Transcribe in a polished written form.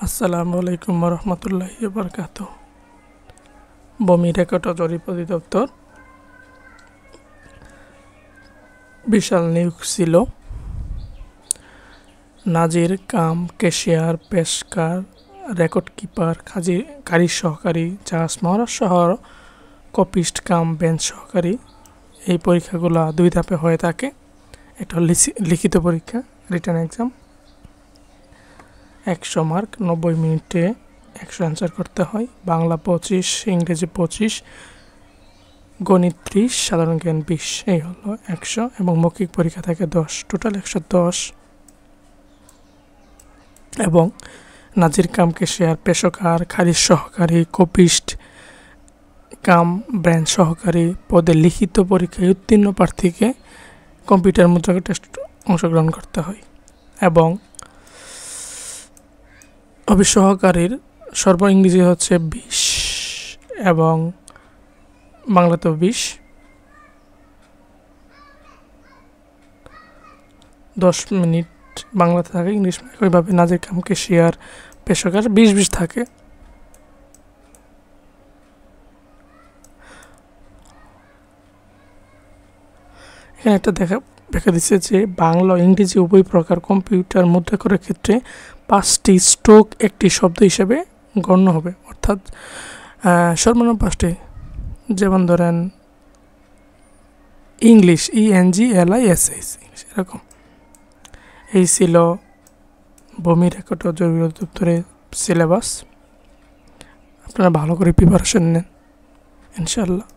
আসসালামু আলাইকুম রহমতুল্লাহি বারকাত। ভূমি রেকর্ড ও জরিপ অধিদপ্তর বিশাল নিয়োগ ছিল। নাজির কাম ক্যাশিয়ার, পেশকার, রেকর্ড কিপার, কারি সহকারী, জাহাজ মহারাজ সহ কপিস্ট কাম বেঞ্চ সহকারী। এই পরীক্ষাগুলো 2 ধাপে হয়ে থাকে। এটা লিখিত পরীক্ষা, রিটেন এক্সাম। 100 মার্ক, 90 মিনিটে 100 অ্যান্সার করতে হয়। বাংলা 25, ইংরেজি 25, গণিত 30, সাধারণ জ্ঞান 20, এই হলো 100। এবং মৌখিক পরীক্ষা থাকে 10, টোটাল 110। এবং নাজির কাম ক্যাশিয়ার, পেশকার, খারিজ সহকারী, কপিস্ট কাম ব্রাঞ্চ সহকারী পদে লিখিত পরীক্ষায় উত্তীর্ণ প্রার্থীকে কম্পিউটার মুদ্রা টেস্ট অংশগ্রহণ করতে হয়। এবং অফিস সহকারীর সর্ব ইংরেজি হচ্ছে 20 এবং বাংলাতেও 20। 10 মিনিট বাংলাতে থাকে, ইংলিশ একইভাবে। নাজির কাম ক্যাশিয়ার, পেশকার 20-20 থাকে। এখানে একটা দেখা দিচ্ছে যে বাংলা ও ইংরেজি উভয় প্রকার কম্পিউটার মুদ্রা করার ক্ষেত্রে 5টি স্ট্রোক একটি শব্দ হিসেবে গণ্য হবে, অর্থাৎ সর্বনিম্ন 5টি। যেমন ধরেন ইংলিশ, ENGLISH, এরকম। এই ছিল ভূমি রেকর্ড ও জরিপ অধিদপ্তরের সিলেবাস। আপনারা ভালো করে প্রিপারেশন নেন ইনশাআল্লাহ।